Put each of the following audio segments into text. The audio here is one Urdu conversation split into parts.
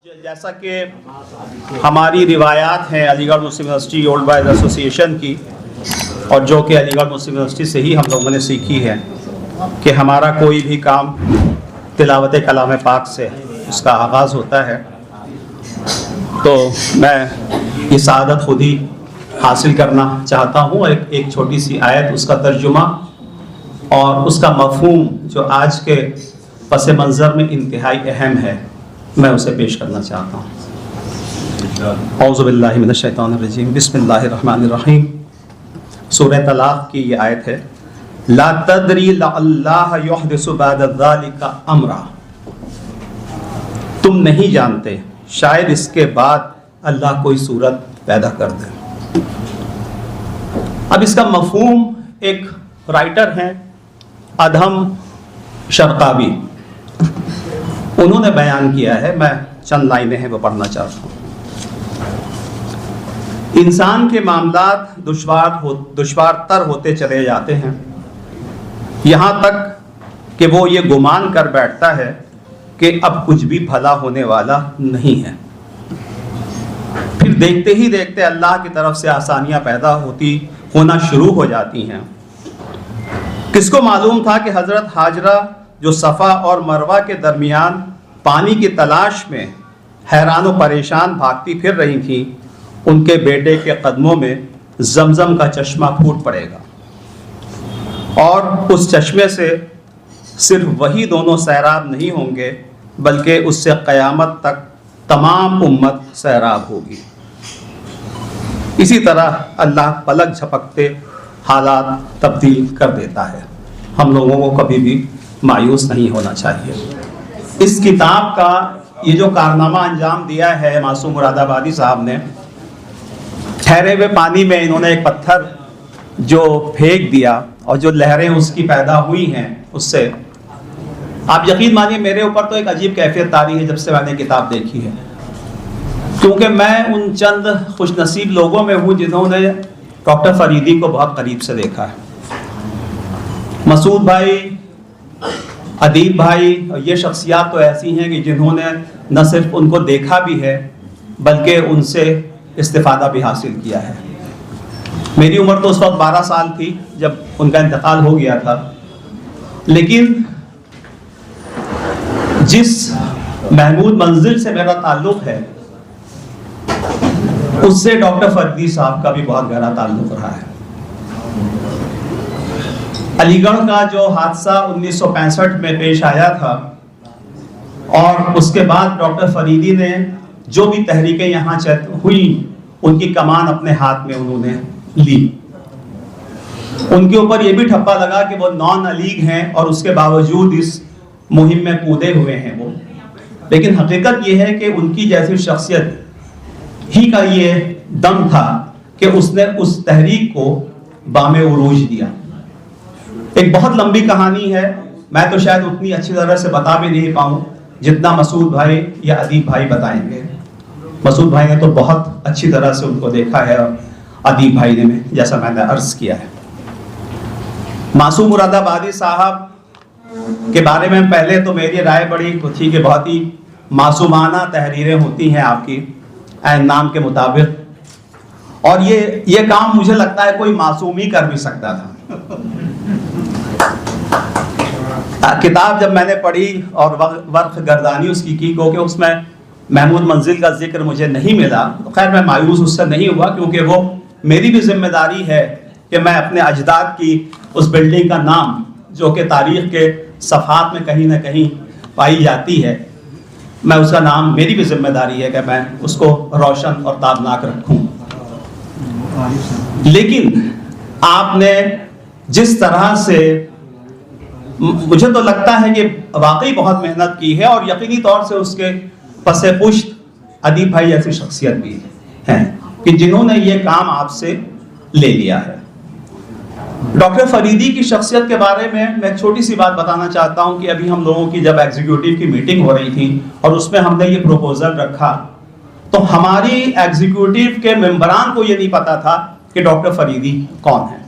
جیسا کہ ہماری روایات ہیں علی گڑھ مسلم یونیورسٹی اولڈ بوائز ایسوسی ایشن کی، اور جو کہ علی گڑھ مسلم یونیورسٹی سے ہی ہم لوگوں نے سیکھی ہے کہ ہمارا کوئی بھی کام تلاوت کلام پاک سے اس کا آغاز ہوتا ہے، تو میں یہ سعادت خود ہی حاصل کرنا چاہتا ہوں۔ ایک چھوٹی سی آیت، اس کا ترجمہ اور اس کا مفہوم جو آج کے پس منظر میں انتہائی اہم ہے، میں اسے پیش کرنا چاہتا ہوں۔ اعوذ باللہ من الشیطان الرجیم، بسم اللہ الرحمن الرحیم۔ سورہ طلاق کی یہ آیت ہے، لا تدری لعلہ یحدث بعد ذلک امرا۔ تم نہیں جانتے، شاید اس کے بعد اللہ کوئی صورت پیدا کر دے۔ اب اس کا مفہوم ایک رائٹر ہیں ادھم شرقاوی، انہوں نے بیان کیا ہے، میں چند لائنیں ہیں وہ پڑھنا چاہتا ہوں۔ انسان کے معاملات دشوار تر ہوتے چلے جاتے ہیں، یہاں تک کہ وہ یہ گمان کر بیٹھتا ہے کہ اب کچھ بھی بھلا ہونے والا نہیں ہے۔ پھر دیکھتے ہی دیکھتے اللہ کی طرف سے آسانیاں پیدا ہونا شروع ہو جاتی ہیں۔ کس کو معلوم تھا کہ حضرت ہاجرہ جو صفا اور مروہ کے درمیان پانی کی تلاش میں حیران و پریشان بھاگتی پھر رہی تھیں، ان کے بیٹے کے قدموں میں زمزم کا چشمہ پھوٹ پڑے گا، اور اس چشمے سے صرف وہی دونوں سیراب نہیں ہوں گے بلکہ اس سے قیامت تک تمام امت سیراب ہوگی۔ اسی طرح اللہ پلک جھپکتے حالات تبدیل کر دیتا ہے۔ ہم لوگوں کو کبھی بھی مایوس نہیں ہونا چاہیے۔ اس کتاب کا یہ جو کارنامہ انجام دیا ہے معصوم مراد آبادی صاحب نے، ٹھہرے ہوئے پانی میں انہوں نے ایک پتھر جو پھینک دیا اور جو لہریں اس کی پیدا ہوئی ہیں، اس سے آپ یقین مانیے میرے اوپر تو ایک عجیب کیفیت طاری ہے جب سے میں نے کتاب دیکھی ہے، کیونکہ میں ان چند خوش نصیب لوگوں میں ہوں جنہوں نے ڈاکٹر فریدی کو بہت قریب سے دیکھا ہے۔ مسعود بھائی، ادیب بھائی، یہ شخصیات تو ایسی ہیں کہ جنہوں نے نہ صرف ان کو دیکھا بھی ہے بلکہ ان سے استفادہ بھی حاصل کیا ہے۔ میری عمر تو اس وقت 12 سال تھی جب ان کا انتقال ہو گیا تھا، لیکن جس محمود منزل سے میرا تعلق ہے اس سے ڈاکٹر فریدی صاحب کا بھی بہت گہرا تعلق رہا ہے۔ علی گڑھ کا جو حادثہ 1965 میں پیش آیا تھا، اور اس کے بعد ڈاکٹر فریدی نے جو بھی تحریکیں یہاں ہوئی ان کی کمان اپنے ہاتھ میں انہوں نے لی۔ ان کے اوپر یہ بھی ٹھپا لگا کہ وہ نان علیگ ہیں اور اس کے باوجود اس مہم میں کودے ہوئے ہیں وہ، لیکن حقیقت یہ ہے کہ ان کی جیسی شخصیت ہی کا یہ دم تھا کہ اس نے اس تحریک کو بام عروج دیا۔ ایک بہت لمبی کہانی ہے، میں تو شاید اتنی اچھی طرح سے بتا بھی نہیں پاؤں جتنا مسعود بھائی یا ادیب بھائی بتائیں گے۔ مسعود بھائی نے تو بہت اچھی طرح سے ان کو دیکھا ہے، اور ادیب بھائی نے جیسا میں نے عرض کیا ہے۔ معصوم مراد آبادی صاحب کے بارے میں پہلے تو میری رائے بڑی تھی کہ بہت ہی معصومانہ تحریریں ہوتی ہیں آپ کی عین نام کے مطابق، اور یہ کام مجھے لگتا ہے کوئی معصوم ہی کر بھی سکتا تھا۔ کتاب جب میں نے پڑھی اور ورق گردانی اس کی کیونکہ اس میں محمود منزل کا ذکر مجھے نہیں ملا، تو خیر میں مایوس اس سے نہیں ہوا، کیونکہ وہ میری بھی ذمہ داری ہے کہ میں اپنے اجداد کی اس بلڈنگ کا نام جو کہ تاریخ کے صفحات میں کہیں نہ کہیں پائی جاتی ہے، میں اس کا نام، میری بھی ذمہ داری ہے کہ میں اس کو روشن اور تابناک رکھوں۔ لیکن آپ نے جس طرح سے، مجھے تو لگتا ہے کہ واقعی بہت محنت کی ہے، اور یقینی طور سے اس کے پس پشت ادیب بھائی ایسی شخصیت بھی ہیں کہ جنہوں نے یہ کام آپ سے لے لیا ہے۔ ڈاکٹر فریدی کی شخصیت کے بارے میں ایک چھوٹی سی بات بتانا چاہتا ہوں کہ ابھی ہم لوگوں کی جب ایگزیکیوٹیو کی میٹنگ ہو رہی تھی اور اس میں ہم نے یہ پروپوزل رکھا، تو ہماری ایگزیکیوٹیو کے ممبران کو یہ نہیں پتا تھا کہ ڈاکٹر فریدی کون ہے۔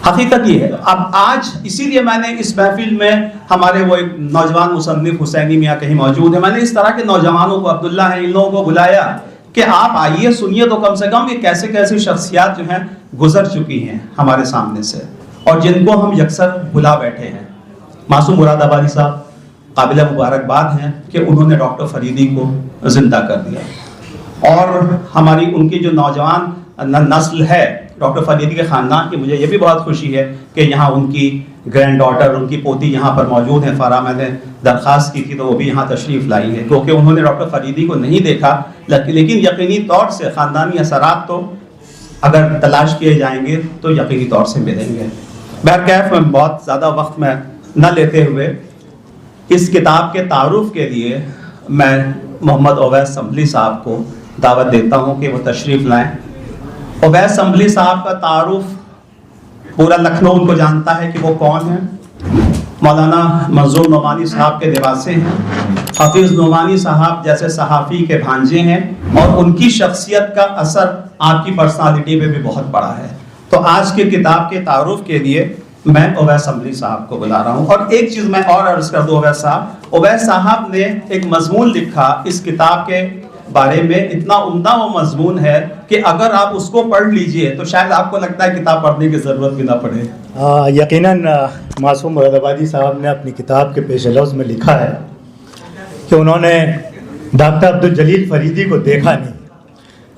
حقیقت یہ ہے. اب آج اسی لیے میں نے اس محفل میں ہمارے وہ ایک نوجوان مصنف حسینی میاں کہیں موجود ہیں, میں نے اس طرح کے نوجوانوں کو, عبداللہ ہیں, ان لوگوں کو بلایا کہ آپ آئیے, سنیے تو کم سے کم یہ کیسے کیسے شخصیات جو ہیں گزر چکی ہیں ہمارے سامنے سے, اور جن کو ہم یکسر بھلا بیٹھے ہیں. معصوم مراد آبادی صاحب قابل مبارکباد ہیں کہ انہوں نے ڈاکٹر فریدی کو زندہ کر دیا, اور ہماری ان کی جو نوجوان نسل ہے ڈاکٹر فریدی کے خاندان کی, مجھے یہ بھی بہت خوشی ہے کہ یہاں ان کی گرینڈ ڈاٹر, ان کی پوتی یہاں پر موجود ہیں. فارا میں نے درخواست کی تھی تو وہ بھی یہاں تشریف لائی ہے, کیونکہ انہوں نے ڈاکٹر فریدی کو نہیں دیکھا, لیکن یقینی طور سے خاندانی اثرات تو اگر تلاش کیے جائیں گے تو یقینی طور سے ملیں گے. بہرکیف میں بہت زیادہ وقت میں نہ لیتے ہوئے اس کتاب کے تعارف کے لیے میں محمد اویس سنبھلی صاحب کو دعوت دیتا ہوں کہ وہ تشریف لائیں. اویس سنبھلی صاحب کا تعارف پورا لکھنؤ ان کو جانتا ہے کہ وہ کون ہیں. مولانا منظور نعمانی صاحب کے نواسے ہیں, حفیظ نعمانی صاحب جیسے صحافی کے بھانجے ہیں, اور ان کی شخصیت کا اثر آپ کی پرسنالٹی پہ بھی بہت بڑا ہے. تو آج کے کتاب کے تعارف کے لیے میں اویس سنبھلی صاحب کو بلا رہا ہوں. اور ایک چیز میں اور عرض کر دوں, اویس صاحب نے ایک مضمون لکھا اس کتاب کے بارے میں, اتنا عمدہ وہ مضمون ہے کہ اگر آپ اس کو پڑھ لیجئے تو شاید آپ کو لگتا ہے کتاب پڑھنے کی ضرورت بھی نہ پڑے. یقیناً معصوم مراد آبادی صاحب نے اپنی کتاب کے پیش لفظ میں لکھا ہے کہ انہوں نے ڈاکٹر عبدالجلیل فریدی کو دیکھا نہیں,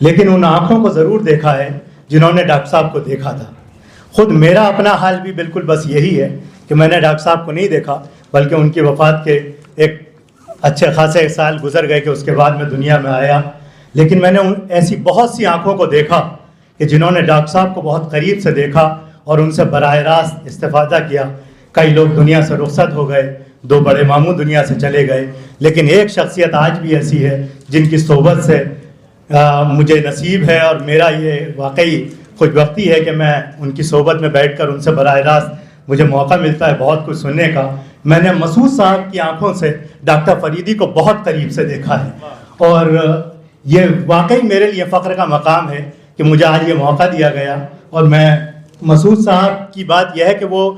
لیکن ان آنکھوں کو ضرور دیکھا ہے جنہوں نے ڈاکٹر صاحب کو دیکھا تھا. خود میرا اپنا حال بھی بالکل بس یہی ہے کہ میں نے ڈاکٹر صاحب کو نہیں دیکھا, بلکہ ان کی وفات کے ایک اچھے خاصے سال گزر گئے کہ اس کے بعد میں دنیا میں آیا. لیکن میں نے ایسی بہت سی آنکھوں کو دیکھا کہ جنہوں نے ڈاکٹر صاحب کو بہت قریب سے دیکھا اور ان سے براہ راست استفادہ کیا. کئی لوگ دنیا سے رخصت ہو گئے, 2 بڑے ماموں دنیا سے چلے گئے, لیکن ایک شخصیت آج بھی ایسی ہے جن کی صحبت سے مجھے نصیب ہے, اور میرا یہ واقعی خوش بختی ہے کہ میں ان کی صحبت میں بیٹھ کر ان سے براہ راست مجھے موقع ملتا ہے بہت کچھ سننے کا. میں نے مسعود صاحب کی آنکھوں سے ڈاکٹر فریدی کو بہت قریب سے دیکھا ہے, اور یہ واقعی میرے لیے فخر کا مقام ہے کہ مجھے آج یہ موقع دیا گیا. اور میں مسعود صاحب کی بات یہ ہے کہ وہ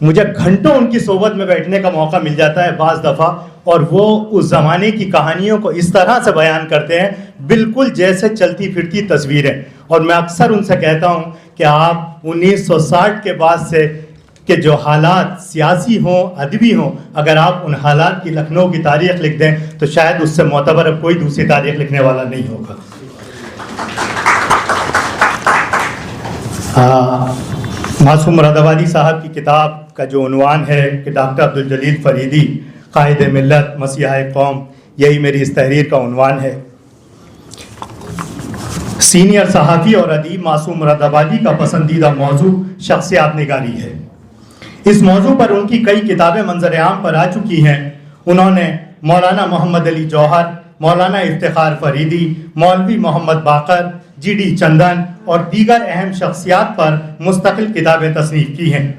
مجھے گھنٹوں ان کی صحبت میں بیٹھنے کا موقع مل جاتا ہے بعض دفعہ, اور وہ اس زمانے کی کہانیوں کو اس طرح سے بیان کرتے ہیں بالکل جیسے چلتی پھرتی تصویریں. اور میں اکثر ان سے کہتا ہوں کہ آپ 1960 کے بعد سے کہ جو حالات سیاسی ہوں ادبی ہوں, اگر آپ ان حالات کی لکھنؤ کی تاریخ لکھ دیں تو شاید اس سے معتبر اب کوئی دوسری تاریخ لکھنے والا نہیں ہوگا. معصوم مراد آبادی صاحب کی کتاب کا جو عنوان ہے کہ ڈاکٹر عبدالجلیل فریدی قائد ملت مسیحا قوم, یہی میری اس تحریر کا عنوان ہے. سینئر صحافی اور ادیب معصوم مراد آبادی کا پسندیدہ موضوع شخصیات نگاری ہے. اس موضوع پر ان کی کئی کتابیں منظر عام پر آ چکی ہیں. انہوں نے مولانا محمد علی جوہر, مولانا افتخار فریدی, مولوی محمد باقر, جی ڈی چندن اور دیگر اہم شخصیات پر مستقل کتابیں تصنیف کی ہیں.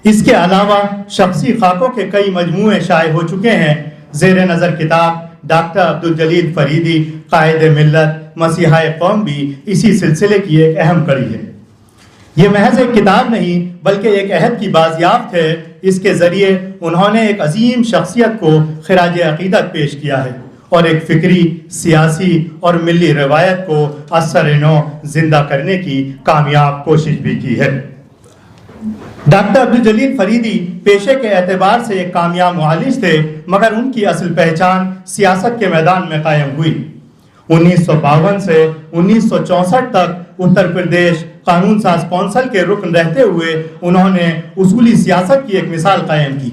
اس کے علاوہ شخصی خاکوں کے کئی مجموعے شائع ہو چکے ہیں. زیر نظر کتاب ڈاکٹر عبدالجلیل فریدی قائد ملت مسیحا قوم بھی اسی سلسلے کی ایک اہم کڑی ہے. یہ محض ایک کتاب نہیں بلکہ ایک عہد کی بازیافت ہے. اس کے ذریعے انہوں نے ایک عظیم شخصیت کو خراج عقیدت پیش کیا ہے, اور ایک فکری, سیاسی اور ملی روایت کو اثر نو زندہ کرنے کی کامیاب کوشش بھی کی ہے. ڈاکٹر عبدالجلیل فریدی پیشے کے اعتبار سے ایک کامیاب معالج تھے, مگر ان کی اصل پہچان سیاست کے میدان میں قائم ہوئی. 1952 سے 1964 تک اتر پردیش قانون ساز کونسل کے رکن رہتے ہوئے انہوں نے اصولی سیاست کی ایک مثال قائم کی.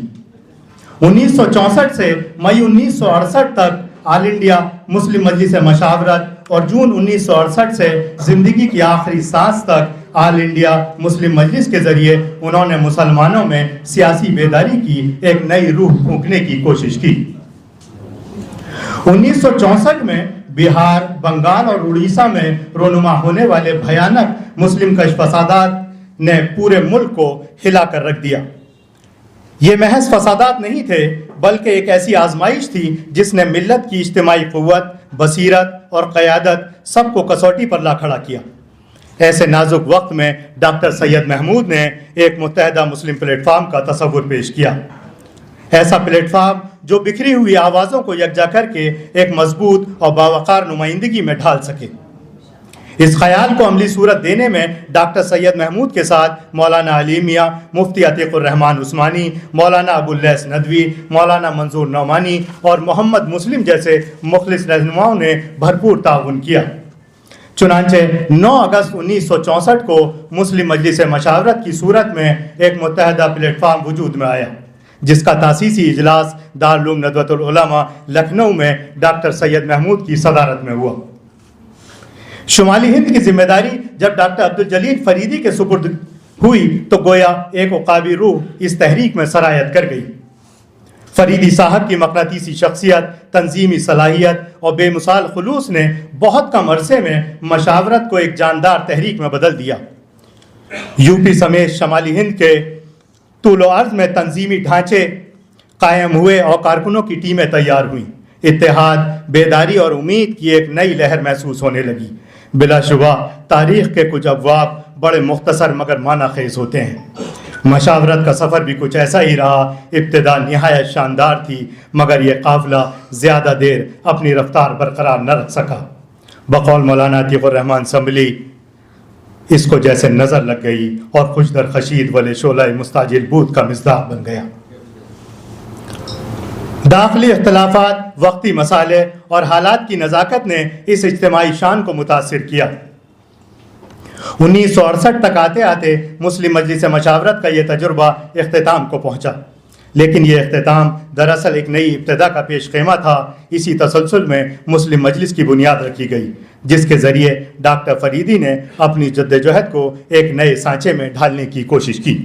1964 سے مئی 1968 تک آل انڈیا مسلم مجلس مشاورت, اور جون 1968 سے زندگی کی آخری سانس تک آل انڈیا مسلم مجلس کے ذریعے انہوں نے مسلمانوں میں سیاسی بیداری کی ایک نئی روح پھونکنے کی کوشش کی. 1964 میں بہار, بنگال اور اڑیسہ میں رونما ہونے والے بھیانک مسلم کش فسادات نے پورے ملک کو ہلا کر رکھ دیا. یہ محض فسادات نہیں تھے بلکہ ایک ایسی آزمائش تھی جس نے ملت کی اجتماعی قوت, بصیرت اور قیادت سب کو کسوٹی پر لا کھڑا کیا. ایسے نازک وقت میں ڈاکٹر سید محمود نے ایک متحدہ مسلم پلیٹ فارم کا تصور پیش کیا، ایسا پلیٹ فارم جو بکھری ہوئی آوازوں کو یکجا کر کے ایک مضبوط اور باوقار نمائندگی میں ڈھال سکے۔ اس خیال کو عملی صورت دینے میں ڈاکٹر سید محمود کے ساتھ مولانا علی میاں، مفتی عتیق الرحمن عثمانی، مولانا ابواللیث ندوی، مولانا منظور نعمانی اور محمد مسلم جیسے مخلص رہنماؤں نے بھرپور تعاون کیا۔ چنانچہ 9 اگست 1964 کو مسلم مجلس مشاورت کی صورت میں ایک متحدہ پلیٹ فارم وجود میں آیا، جس کا تاسیسی اجلاس دارالعلوم ندوۃ العلماء لکھنؤ میں ڈاکٹر سید محمود کی صدارت میں ہوا۔ شمالی ہند کی ذمہ داری جب ڈاکٹر عبدالجلیل فریدی کے سپرد ہوئی تو گویا ایک عقابی روح اس تحریک میں سرایت کر گئی۔ فریدی صاحب کی مقناطیسی شخصیت، تنظیمی صلاحیت اور بے مثال خلوص نے بہت کم عرصے میں مشاورت کو ایک جاندار تحریک میں بدل دیا۔ یو پی سمیت شمالی ہند کے طول و عرض میں تنظیمی ڈھانچے قائم ہوئے اور کارکنوں کی ٹیمیں تیار ہوئیں۔ اتحاد، بیداری اور امید کی ایک نئی لہر محسوس ہونے لگی۔ بلا شبہ تاریخ کے کچھ ابواب بڑے مختصر مگر معنی خیز ہوتے ہیں۔ مشاورت کا سفر بھی کچھ ایسا ہی رہا۔ ابتدا نہایت شاندار تھی، مگر یہ قافلہ زیادہ دیر اپنی رفتار برقرار نہ رکھ سکا۔ بقول مولانا عتیق الرحمن سنبھلی، اس کو جیسے نظر لگ گئی اور خوش در خشید والے شعلہ مستعجل بود کا مصداق بن گیا۔ داخلی اختلافات، وقتی مسائل اور حالات کی نزاکت نے اس اجتماعی شان کو متاثر کیا۔ 1968 تک آتے آتے مسلم مجلس مشاورت کا یہ تجربہ اختتام کو پہنچا، لیکن یہ اختتام دراصل ایک نئی ابتدا کا پیش خیمہ تھا۔ اسی تسلسل میں مسلم مجلس کی بنیاد رکھی گئی، جس کے ذریعے ڈاکٹر فریدی نے اپنی جدوجہد کو ایک نئے سانچے میں ڈھالنے کی کوشش کی۔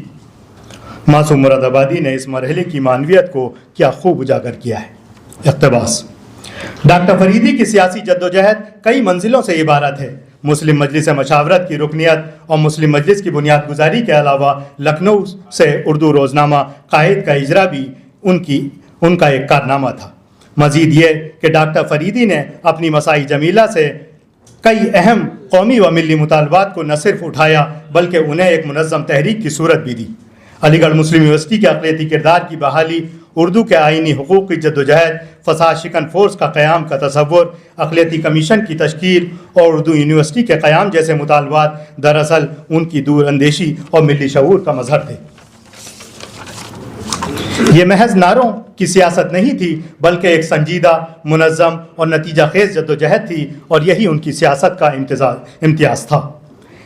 معصوم مراد آبادی نے اس مرحلے کی معنویت کو کیا خوب اجاگر کیا ہے۔ اقتباس: ڈاکٹر فریدی کی سیاسی جدوجہد کئی منزلوں سے عبارت ہے۔ مسلم مجلس مشاورت کی رکنیت اور مسلم مجلس کی بنیاد گزاری کے علاوہ لکھنؤ سے اردو روزنامہ قائد کا اجرا بھی ان کا ایک کارنامہ تھا۔ مزید یہ کہ ڈاکٹر فریدی نے اپنی مساعی جمیلہ سے کئی اہم قومی و ملی مطالبات کو نہ صرف اٹھایا بلکہ انہیں ایک منظم تحریک کی صورت بھی دی۔ علی گڑھ مسلم یونیورسٹی کے اقلیتی کردار کی بحالی، اردو کے آئینی حقوق کی جدوجہد، فساد شکن فورس کا قیام کا تصور، اقلیتی کمیشن کی تشکیل اور اردو یونیورسٹی کے قیام جیسے مطالبات دراصل ان کی دور اندیشی اور ملی شعور کا مظہر تھے۔ یہ محض نعروں کی سیاست نہیں تھی بلکہ ایک سنجیدہ، منظم اور نتیجہ خیز جدوجہد تھی، اور یہی ان کی سیاست کا امتیاز تھا۔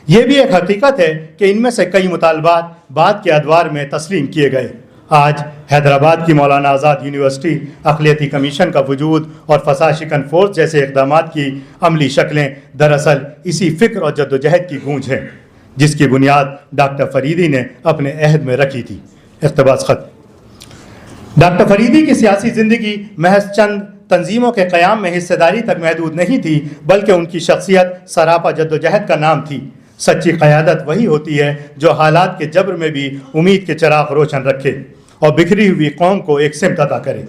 یہ بھی ایک حقیقت ہے کہ ان میں سے کئی مطالبات بعد کے ادوار میں تسلیم کیے گئے۔ آج حیدرآباد کی مولانا آزاد یونیورسٹی، اقلیتی کمیشن کا وجود اور فساد شکن فورس جیسے اقدامات کی عملی شکلیں دراصل اسی فکر اور جدوجہد کی گونج ہے جس کی بنیاد ڈاکٹر فریدی نے اپنے عہد میں رکھی تھی۔ اقتباس ختم۔ ڈاکٹر فریدی کی سیاسی زندگی محض چند تنظیموں کے قیام میں حصہ داری تک محدود نہیں تھی بلکہ ان کی شخصیت سراپا جدوجہد کا نام تھی۔ سچی قیادت وہی ہوتی ہے جو حالات کے جبر میں بھی امید کے چراغ روشن رکھے اور بکھری ہوئی قوم کو ایک سمت عطا کرے۔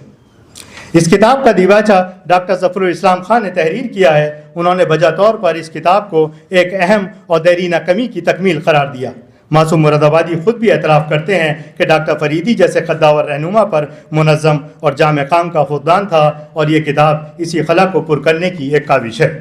اس کتاب کا دیباچہ ڈاکٹر ظفر الاسلام خان نے تحریر کیا ہے۔ انہوں نے بجا طور پر اس کتاب کو ایک اہم اور دیرینہ کمی کی تکمیل قرار دیا۔ معصوم مراد آبادی خود بھی اعتراف کرتے ہیں کہ ڈاکٹر فریدی جیسے قداور رہنما پر منظم اور جامع کام کا فقدان تھا، اور یہ کتاب اسی خلا کو پر کرنے کی ایک کاوش ہے۔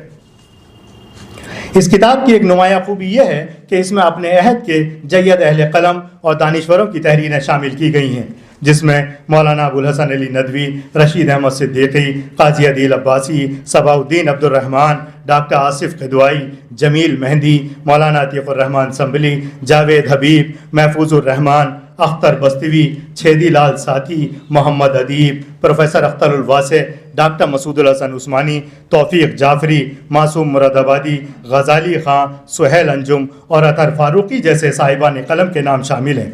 اس کتاب کی ایک نمایاں خوبی یہ ہے کہ اس میں اپنے عہد کے جید اہل قلم اور دانشوروں کی تحریریں شامل کی گئی ہیں، جس میں مولانا ابوالحسن علی ندوی، رشید احمد صدیقی، قاضی عدیل عباسی، صباح الدین عبد الرحمن، ڈاکٹر آصف قدوائی، جمیل مہندی، مولانا عتیق الرحمن سنبھلی، جاوید حبیب، محفوظ الرحمن، اختر بستوی، چھیدی لال ساتھی، محمد ادیب، پروفیسر اختر الواسع، ڈاکٹر مسعود الحسن عثمانی، توفیق جعفری، معصوم مراد آبادی، غزالی خان، سہیل انجم اور اطہر فاروقی جیسے صاحبان قلم کے نام شامل ہیں۔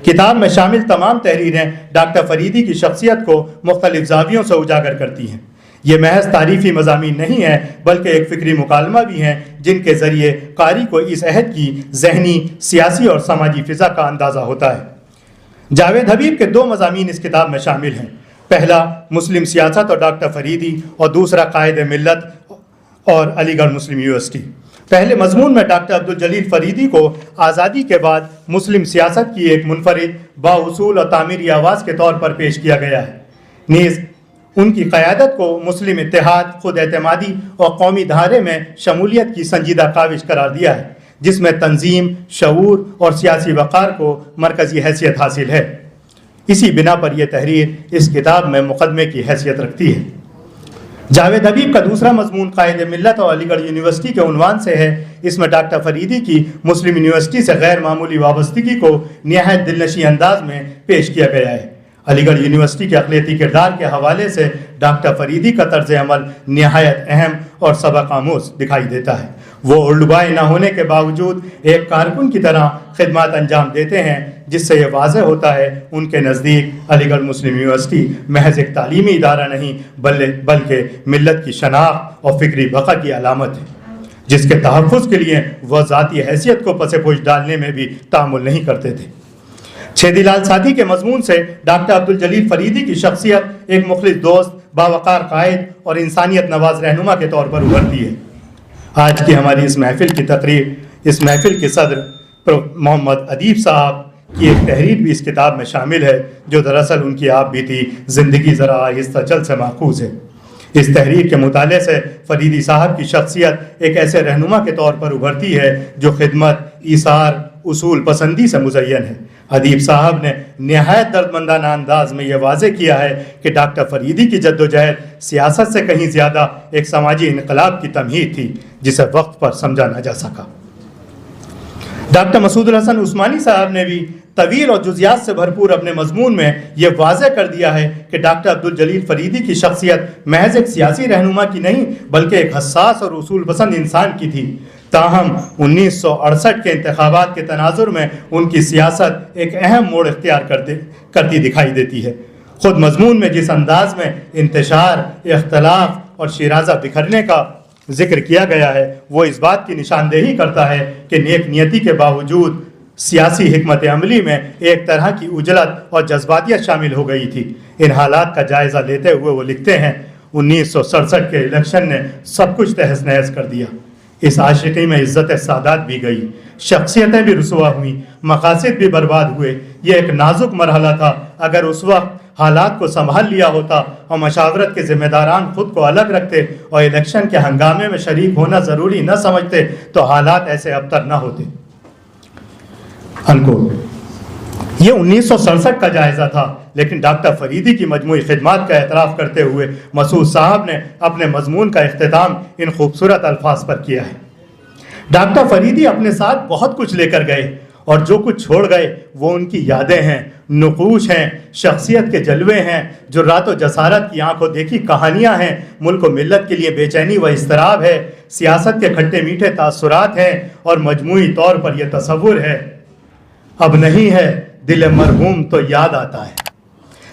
کتاب میں شامل تمام تحریریں ڈاکٹر فریدی کی شخصیت کو مختلف زاویوں سے اجاگر کرتی ہیں۔ یہ محض تعریفی مضامین نہیں ہیں بلکہ ایک فکری مکالمہ بھی ہیں جن کے ذریعے قاری کو اس عہد کی ذہنی، سیاسی اور سماجی فضا کا اندازہ ہوتا ہے۔ جاوید حبیب کے 2 مضامین اس کتاب میں شامل ہیں۔ پہلا مسلم سیاست اور ڈاکٹر فریدی، اور دوسرا قائد ملت اور علی گڑھ مسلم یونیورسٹی۔ پہلے مضمون میں ڈاکٹر عبدالجلیل فریدی کو آزادی کے بعد مسلم سیاست کی ایک منفرد بااصول اور تعمیری آواز کے طور پر پیش کیا گیا ہے. نیز ان کی قیادت کو مسلم اتحاد، خود اعتمادی اور قومی دھارے میں شمولیت کی سنجیدہ کاوش قرار دیا ہے، جس میں تنظیم، شعور اور سیاسی وقار کو مرکزی حیثیت حاصل ہے. اسی بنا پر یہ تحریر اس کتاب میں مقدمے کی حیثیت رکھتی ہے. جاوید حبیب کا دوسرا مضمون قائد ملت اور علی گڑھ یونیورسٹی کے عنوان سے ہے. اس میں ڈاکٹر فریدی کی مسلم یونیورسٹی سے غیر معمولی وابستگی کو نہایت دلنشیں انداز میں پیش کیا گیا ہے. علی گڑھ یونیورسٹی کے اقلیتی کردار کے حوالے سے ڈاکٹر فریدی کا طرز عمل نہایت اہم اور سبق آموز دکھائی دیتا ہے. وہ اردوبائے نہ ہونے کے باوجود ایک کارکن کی طرح خدمات انجام دیتے ہیں، جس سے یہ واضح ہوتا ہے ان کے نزدیک علی گڑھ مسلم یونیورسٹی محض ایک تعلیمی ادارہ نہیں بلکہ ملت کی شناخت اور فکری بقا کی علامت ہے، جس کے تحفظ کے لیے وہ ذاتی حیثیت کو پس پوش ڈالنے میں بھی تعامل نہیں کرتے تھے. چھیدی لال سادھی کے مضمون سے ڈاکٹر عبدالجلیل فریدی کی شخصیت ایک مخلص دوست، باوقار قائد اور انسانیت نواز رہنما کے طور پر ابھرتی ہے. آج کی ہماری اس محفل کی تقریب، اس محفل کے صدر محمد ادیب صاحب کی ایک تحریر بھی اس کتاب میں شامل ہے، جو دراصل ان کی آپ بیتی زندگی ذرا آہستہ چل سے ماخوذ ہے. اس تحریر کے مطالعے سے فریدی صاحب کی شخصیت ایک ایسے رہنما کے طور پر ابھرتی ہے جو خدمت، ایثار، اصول پسندی سے مزین ہے. ادیب صاحب نے نہایت دردمندانہ انداز میں یہ واضح کیا ہے کہ ڈاکٹر فریدی کی جدوجہد سیاست سے کہیں زیادہ ایک سماجی انقلاب کی تمہید تھی، جسے وقت پر سمجھا نہ جا سکا. ڈاکٹر مسعود الحسن عثمانی صاحب نے بھی طویل اور جزیات سے بھرپور اپنے مضمون میں یہ واضح کر دیا ہے کہ ڈاکٹر عبدالجلیل فریدی کی شخصیت محض ایک سیاسی رہنما کی نہیں بلکہ ایک حساس اور اصول پسند انسان کی تھی. تاہم 1968 کے انتخابات کے تناظر میں ان کی سیاست ایک اہم موڑ اختیار کرتی دکھائی دیتی ہے. خود مضمون میں جس انداز میں انتشار، اختلاف اور شیرازہ بکھرنے کا ذکر کیا گیا ہے، وہ اس بات کی نشاندہی کرتا ہے کہ نیک نیتی کے باوجود سیاسی حکمت عملی میں ایک طرح کی عجلت اور جذباتیت شامل ہو گئی تھی. ان حالات کا جائزہ لیتے ہوئے وہ لکھتے ہیں، 1967 کے الیکشن نے سب کچھ تہس نہس کر دیا. اس عاشقی میں عزت سادات بھی گئی، شخصیتیں بھی رسوا ہوئیں، مقاصد بھی برباد ہوئے. یہ ایک نازک مرحلہ تھا. اگر اس وقت حالات کو سنبھال لیا ہوتا اور مشاورت کے ذمہ داران خود کو الگ رکھتے اور الیکشن کے ہنگامے میں شریک ہونا ضروری نہ سمجھتے تو حالات ایسے ابتر نہ ہوتے. یہ 1967 کا جائزہ تھا، لیکن ڈاکٹر فریدی کی مجموعی خدمات کا اعتراف کرتے ہوئے مسعود صاحب نے اپنے مضمون کا اختتام ان خوبصورت الفاظ پر کیا ہے. ڈاکٹر فریدی اپنے ساتھ بہت کچھ لے کر گئے اور جو کچھ چھوڑ گئے وہ ان کی یادیں ہیں، نقوش ہیں، شخصیت کے جلوے ہیں، جرات و جسارت کی آنکھوں دیکھی کہانیاں ہیں، ملک و ملت کے لیے بے چینی و اضطراب ہے، سیاست کے کھٹے میٹھے تاثرات ہیں اور مجموعی طور پر یہ تصور ہے، اب نہیں ہے دل مرحوم تو یاد آتا ہے.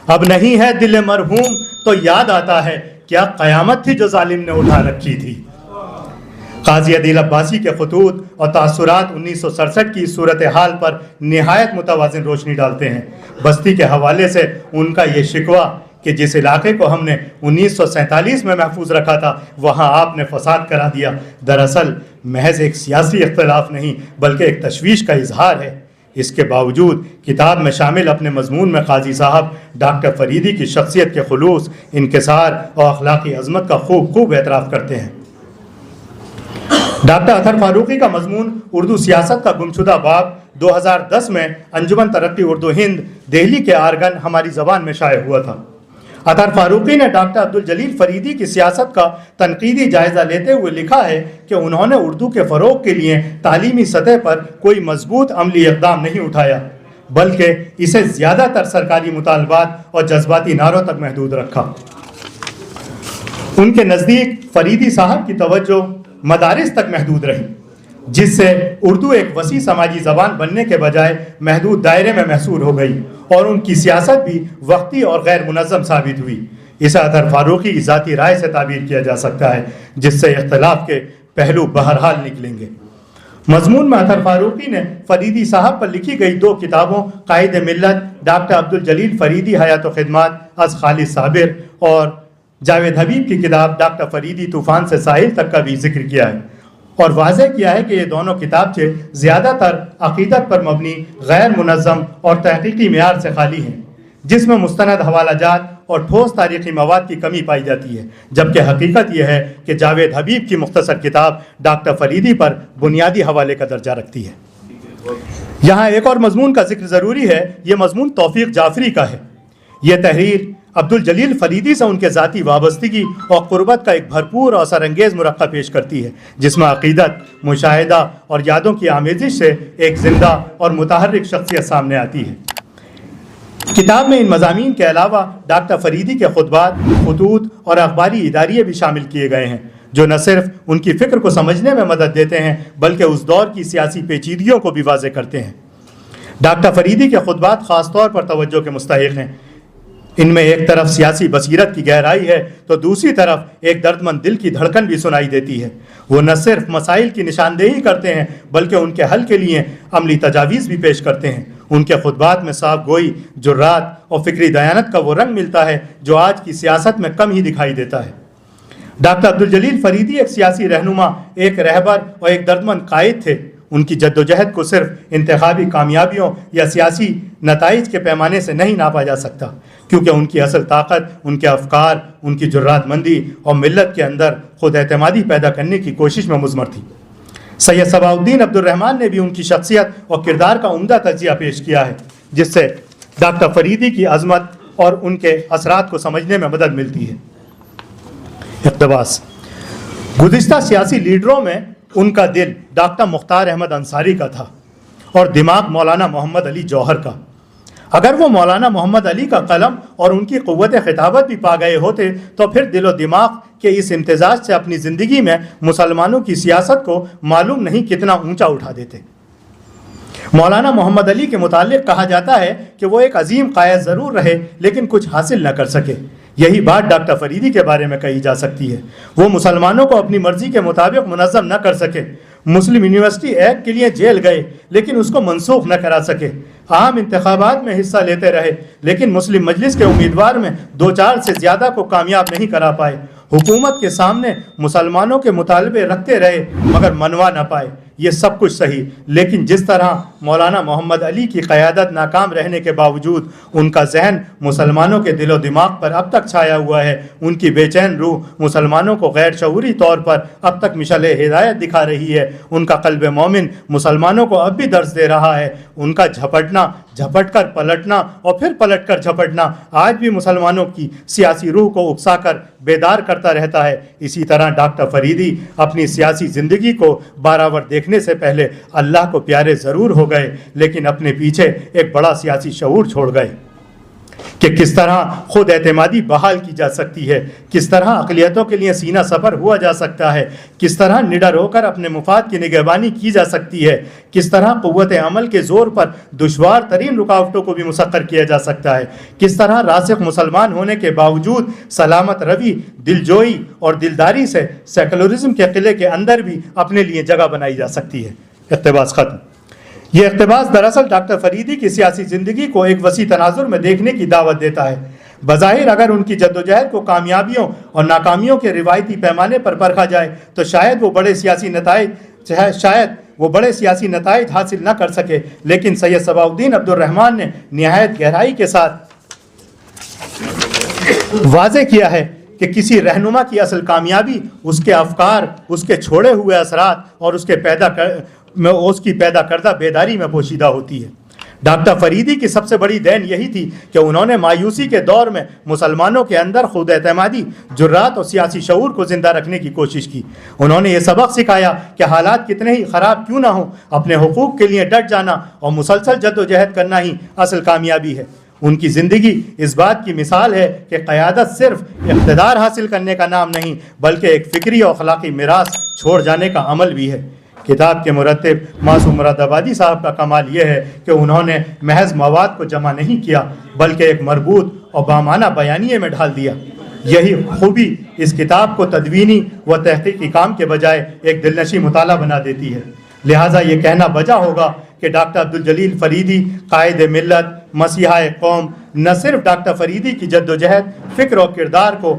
اب نہیں ہے دل مرحوم تو یاد آتا ہے، کیا قیامت تھی جو ظالم نے اٹھا رکھی تھی. قاضی عدیل عباسی کے خطوط اور تاثرات 1967 کی صورتحال پر نہایت متوازن روشنی ڈالتے ہیں. بستی کے حوالے سے ان کا یہ شکوہ کہ جس علاقے کو ہم نے 1947 میں محفوظ رکھا تھا وہاں آپ نے فساد کرا دیا، دراصل محض ایک سیاسی اختلاف نہیں بلکہ ایک تشویش کا اظہار ہے. اس کے باوجود کتاب میں شامل اپنے مضمون میں قاضی صاحب ڈاکٹر فریدی کی شخصیت کے خلوص، انکسار اور اخلاقی عظمت کا خوب اعتراف کرتے ہیں. ڈاکٹر اطہر فاروقی کا مضمون اردو سیاست کا گمشدہ باب 2010 میں انجمن ترقی اردو ہند دہلی کے آرگن ہماری زبان میں شائع ہوا تھا. اطہر فاروقی نے ڈاکٹر عبدالجلیل فریدی کی سیاست کا تنقیدی جائزہ لیتے ہوئے لکھا ہے کہ انہوں نے اردو کے فروغ کے لیے تعلیمی سطح پر کوئی مضبوط عملی اقدام نہیں اٹھایا بلکہ اسے زیادہ تر سرکاری مطالبات اور جذباتی نعروں تک محدود رکھا. ان کے نزدیک فریدی صاحب کی توجہ مدارس تک محدود رہی، جس سے اردو ایک وسیع سماجی زبان بننے کے بجائے محدود دائرے میں محصور ہو گئی اور ان کی سیاست بھی وقتی اور غیر منظم ثابت ہوئی. اسے اطہر فاروقی کی ذاتی رائے سے تعبیر کیا جا سکتا ہے، جس سے اختلاف کے پہلو بہرحال نکلیں گے. مضمون میں اطہر فاروقی نے فریدی صاحب پر لکھی گئی 2 کتابوں قائد ملت ڈاکٹر عبدالجلیل فریدی حیات و خدمات از خالد صابر اور جاوید حبیب کی کتاب ڈاکٹر فریدی طوفان سے ساحل تک کا بھی ذکر کیا ہے. اور واضح کیا ہے کہ یہ دونوں کتابچے زیادہ تر عقیدت پر مبنی، غیر منظم اور تحقیقی معیار سے خالی ہیں، جس میں مستند حوالہ جات اور ٹھوس تاریخی مواد کی کمی پائی جاتی ہے، جبکہ حقیقت یہ ہے کہ جاوید حبیب کی مختصر کتاب ڈاکٹر فریدی پر بنیادی حوالے کا درجہ رکھتی ہے۔ یہاں ایک اور مضمون کا ذکر ضروری ہے، یہ مضمون توفیق جعفری کا ہے۔ یہ تحریر عبدالجلیل فریدی سے ان کے ذاتی وابستگی اور قربت کا ایک بھرپور اور اثر انگیز مرقع پیش کرتی ہے، جس میں عقیدت، مشاہدہ اور یادوں کی آمیزش سے ایک زندہ اور متحرک شخصیت سامنے آتی ہے۔ کتاب میں ان مضامین کے علاوہ ڈاکٹر فریدی کے خطبات، خطوط اور اخباری اداریے بھی شامل کیے گئے ہیں، جو نہ صرف ان کی فکر کو سمجھنے میں مدد دیتے ہیں بلکہ اس دور کی سیاسی پیچیدگیوں کو بھی واضح کرتے ہیں۔ ڈاکٹر فریدی کے خطبات خاص طور پر توجہ کے مستحق ہیں۔ ان میں ایک طرف سیاسی بصیرت کی گہرائی ہے تو دوسری طرف ایک دردمند دل کی دھڑکن بھی سنائی دیتی ہے۔ وہ نہ صرف مسائل کی نشاندہی کرتے ہیں بلکہ ان کے حل کے لیے عملی تجاویز بھی پیش کرتے ہیں۔ ان کے خطبات میں صاف گوئی، جرات اور فکری دیانت کا وہ رنگ ملتا ہے جو آج کی سیاست میں کم ہی دکھائی دیتا ہے۔ ڈاکٹر عبدالجلیل فریدی ایک سیاسی رہنما، ایک رہبر اور ایک دردمند قائد تھے۔ ان کی جد و جہد کو صرف انتخابی کامیابیوں یا سیاسی نتائج کے پیمانے سے نہیں ناپا جا سکتا، کیونکہ ان کی اصل طاقت ان کے افکار، ان کی جرات مندی اور ملت کے اندر خود اعتمادی پیدا کرنے کی کوشش میں مضمر تھی۔ سید صباح الدین عبد الرحمن نے بھی ان کی شخصیت اور کردار کا عمدہ تجزیہ پیش کیا ہے، جس سے ڈاکٹر فریدی کی عظمت اور ان کے اثرات کو سمجھنے میں مدد ملتی ہے۔ اقتباس: گزشتہ سیاسی لیڈروں میں ان کا دل ڈاکٹر مختار احمد انصاری کا تھا اور دماغ مولانا محمد علی جوہر کا۔ اگر وہ مولانا محمد علی کا قلم اور ان کی قوت خطابت بھی پا گئے ہوتے تو پھر دل و دماغ کے اس امتزاج سے اپنی زندگی میں مسلمانوں کی سیاست کو معلوم نہیں کتنا اونچا اٹھا دیتے۔ مولانا محمد علی کے متعلق کہا جاتا ہے کہ وہ ایک عظیم قائد ضرور رہے لیکن کچھ حاصل نہ کر سکے۔ یہی بات ڈاکٹر فریدی کے بارے میں کہی جا سکتی ہے۔ وہ مسلمانوں کو اپنی مرضی کے مطابق منظم نہ کر سکے۔ مسلم یونیورسٹی ایکٹ کے لیے جیل گئے لیکن اس کو منسوخ نہ کرا سکے۔ عام انتخابات میں حصہ لیتے رہے لیکن مسلم مجلس کے امیدوار میں 2-4 سے زیادہ کو کامیاب نہیں کرا پائے۔ حکومت کے سامنے مسلمانوں کے مطالبے رکھتے رہے مگر منوا نہ پائے۔ یہ سب کچھ صحیح، لیکن جس طرح مولانا محمد علی کی قیادت ناکام رہنے کے باوجود ان کا ذہن مسلمانوں کے دل و دماغ پر اب تک چھایا ہوا ہے، ان کی بے چین روح مسلمانوں کو غیر شعوری طور پر اب تک مشعل ہدایت دکھا رہی ہے، ان کا قلب مومن مسلمانوں کو اب بھی درس دے رہا ہے، ان کا جھپٹنا، جھپٹ کر پلٹنا اور پھر پلٹ کر جھپٹنا آج بھی مسلمانوں کی سیاسی روح کو اکسا کر بیدار کرتا رہتا ہے۔ اسی طرح ڈاکٹر فریدی اپنی سیاسی زندگی کو باراور دیکھنے سے پہلے اللہ کو پیارے ضرور ہو گئے لیکن اپنے پیچھے ایک بڑا سیاسی شعور چھوڑ گئے کہ کس طرح خود اعتمادی بحال کی جا سکتی ہے، کس طرح اقلیتوں کے لیے سینہ سفر ہوا جا سکتا ہے، کس طرح نڈر ہو کر اپنے مفاد کی نگہبانی کی جا سکتی ہے، کس طرح قوت عمل کے زور پر دشوار ترین رکاوٹوں کو بھی مسخر کیا جا سکتا ہے، کس طرح راسخ مسلمان ہونے کے باوجود سلامت روی، دلجوئی اور دلداری سے سیکولرزم کے قلعے کے اندر بھی اپنے لیے جگہ بنائی جا سکتی ہے۔ اقتباس ختم۔ یہ اقتباس دراصل ڈاکٹر فریدی کی سیاسی زندگی کو ایک وسیع تناظر میں دیکھنے کی دعوت دیتا ہے۔ بظاہر اگر ان کی جدوجہد کو کامیابیوں اور ناکامیوں کے روایتی پیمانے پر پرکھا جائے تو شاید وہ بڑے سیاسی نتائج حاصل نہ کر سکے، لیکن سید صباح الدین عبد الرحمن نے نہایت گہرائی کے ساتھ واضح کیا ہے کہ کسی رہنما کی اصل کامیابی اس کے افکار، اس کے چھوڑے ہوئے اثرات اور اس کی پیدا کردہ بیداری میں پوشیدہ ہوتی ہے۔ ڈاکٹر فریدی کی سب سے بڑی دین یہی تھی کہ انہوں نے مایوسی کے دور میں مسلمانوں کے اندر خود اعتمادی، جرات اور سیاسی شعور کو زندہ رکھنے کی کوشش کی۔ انہوں نے یہ سبق سکھایا کہ حالات کتنے ہی خراب کیوں نہ ہوں، اپنے حقوق کے لیے ڈٹ جانا اور مسلسل جد و جہد کرنا ہی اصل کامیابی ہے۔ ان کی زندگی اس بات کی مثال ہے کہ قیادت صرف اقتدار حاصل کرنے کا نام نہیں بلکہ ایک فکری اور اخلاقی میراث چھوڑ جانے کا عمل بھی ہے۔ کتاب کے مرتب معصوم مراد آبادی صاحب کا کمال یہ ہے کہ انہوں نے محض مواد کو جمع نہیں کیا بلکہ ایک مربوط اور بامعنی بیانیے میں ڈھال دیا۔ یہی خوبی اس کتاب کو تدوینی و تحقیقی کام کے بجائے ایک دلنشیں مطالعہ بنا دیتی ہے۔ لہٰذا یہ کہنا بجا ہوگا کہ ڈاکٹر عبدالجلیل فریدی قائد ملت، مسیحا قوم، نہ صرف ڈاکٹر فریدی کی جد و جہد، فکر و کردار کو